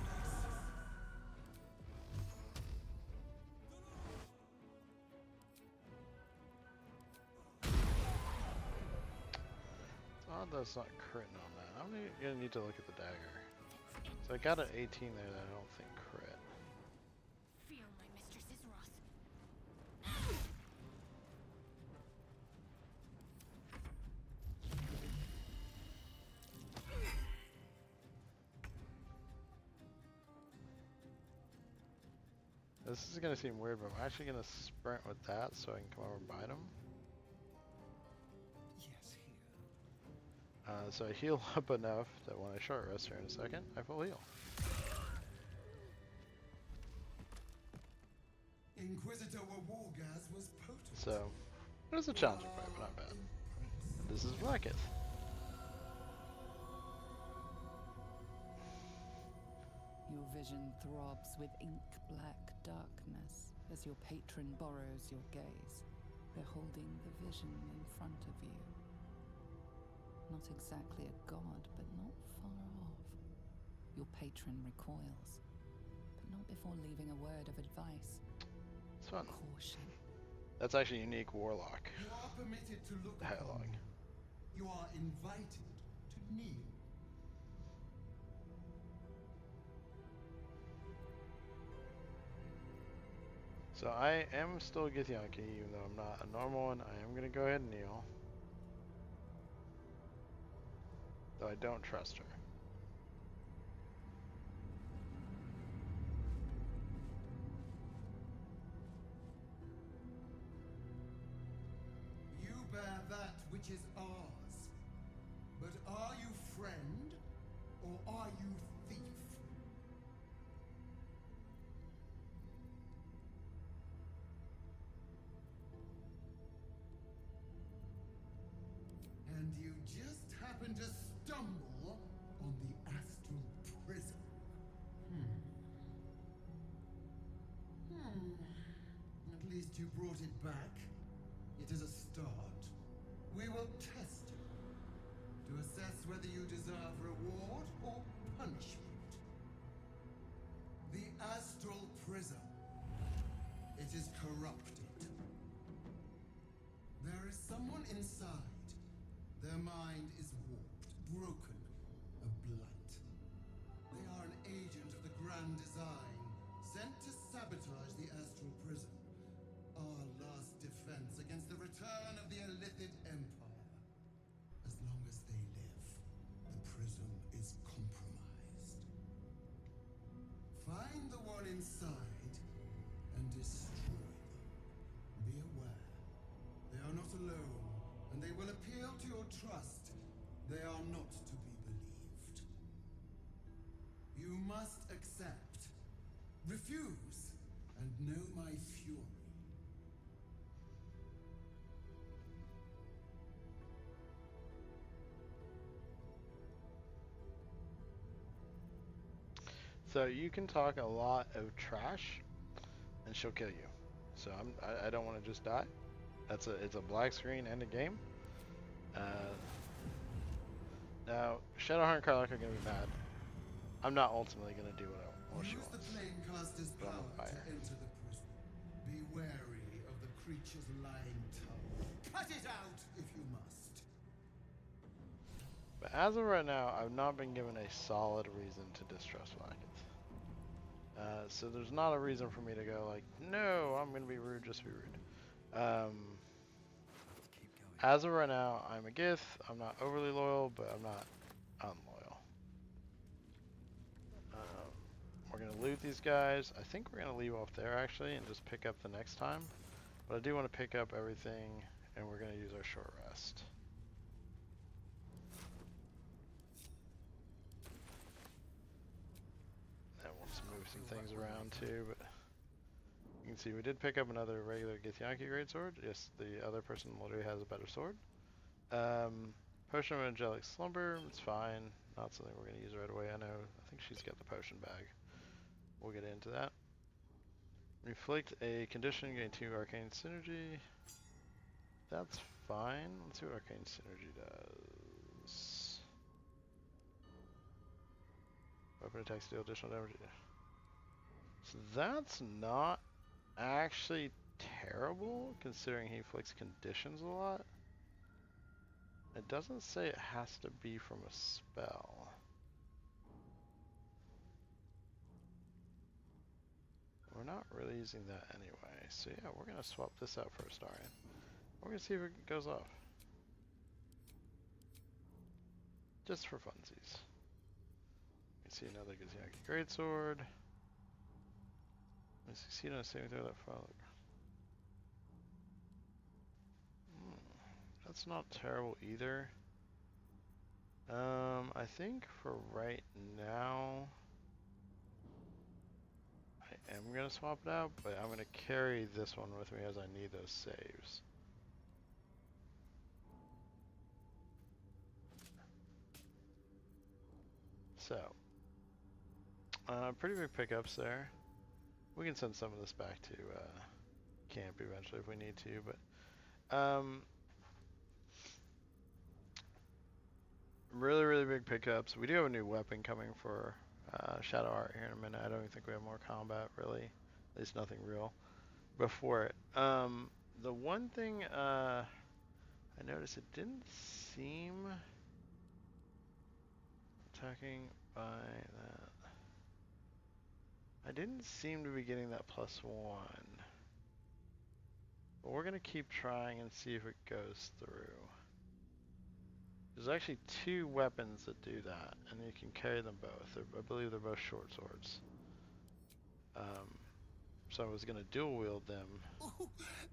Oh, that's not critting on that. I'm gonna need to look at the dagger. So I got an 18 there that I don't think crit. Feel my mistress's wrath. This is gonna seem weird, but I'm actually gonna sprint with that so I can come over and bite him. Yes, here. So I heal up enough that when I short rest here in a second, I full heal. Inquisitor Wargaz was potent. So, it was a challenging fight, but not bad. This is Blackith. Your vision throbs with ink-black darkness as your patron borrows your gaze, beholding the vision in front of you. Not exactly a god, but not far off. Your patron recoils, but not before leaving a word of advice. It's fun. Caution. That's actually unique Warlock. You are permitted to look Dialogue. upon me. You are invited to kneel. So I am still Githyanki, even though I'm not a normal one. I am going to go ahead and kneel. Though I don't trust her. You bear that which is ours. But are you friend, or are you thief? And you just happen to stumble on the astral prison. At least you brought it back. It is a start. We will test you to assess whether you deserve reward or punishment. The astral prism. It is corrupted. There is someone inside. Their mind is warped, broken, a blight. They are an agent of the Grand Design, sent to sabotage the astral prism. Our last defense against the return trust, they are not to be believed. You must accept, refuse, and know my fury. So you can talk a lot of trash, and she'll kill you. So I don't want to just die. It's a black screen and a game. Now Shadowheart and Karlach are gonna be mad. I'm not ultimately gonna do what she Use wants. the Planecaster's But I'm power a fire. to enter the prison. Be wary of the creature's lying tongue. Cut it out if you must. But as of right now, I've not been given a solid reason to distrust Blacketh. So there's not a reason for me to go like, no, I'm gonna be rude just to be rude. As of right now, I'm a Gith. I'm not overly loyal, but I'm not unloyal. We're gonna loot these guys. I think we're gonna leave off there actually and just pick up the next time. But I do want to pick up everything, and we're gonna use our short rest. And we'll just move some things around too, but you can see we did pick up another regular Githyanki greatsword. Yes, the other person literally has a better sword. Potion of Angelic Slumber, it's fine. Not something we're going to use right away. I think she's got the potion bag. We'll get into that. Inflict a condition, gain 2 arcane synergy. That's fine. Let's see what arcane synergy does. Weapon attacks deal additional damage. So that's not actually terrible, considering he inflicts conditions a lot. It doesn't say it has to be from a spell. We're not really using that anyway. So yeah, we're going to swap this out for a Astarion. We're going to see if it goes off. Just for funsies. You can see another Githyanki greatsword. We succeed on a saving throw that follow. That's not terrible either. I think for right now, I am going to swap it out, but I'm going to carry this one with me as I need those saves. So, pretty big pickups there. We can send some of this back to camp eventually if we need to, but really, really big pickups. We do have a new weapon coming for Shadowheart here in a minute. I don't even think we have more combat, really. At least nothing real before it. The one thing I noticed, it didn't seem attacking by that. I didn't seem to be getting that +1. But we're going to keep trying and see if it goes through. There's actually 2 weapons that do that, and you can carry them both. I believe they're both short swords. So I was going to dual wield them. Oh,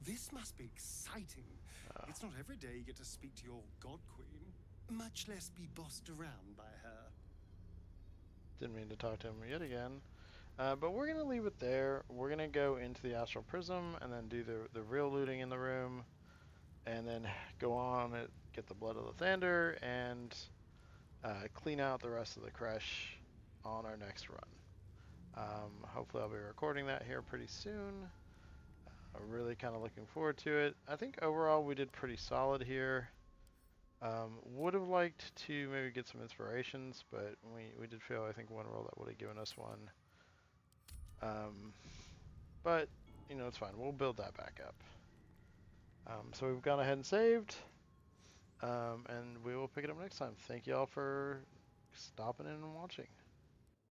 this must be exciting. It's not every day you get to speak to your god queen, much less be bossed around by her. Didn't mean to talk to him yet again. But we're going to leave it there. We're going to go into the Astral Prism and then do the real looting in the room. And then go on and get the Blood of the Thunder and clean out the rest of the Creche on our next run. Hopefully I'll be recording that here pretty soon. I'm really kind of looking forward to it. I think overall we did pretty solid here. Would have liked to maybe get some inspirations, but we did fail, I think, one roll that would have given us one. But, you know, it's fine. We'll build that back up. So we've gone ahead and saved. And we will pick it up next time. Thank you all for stopping in and watching.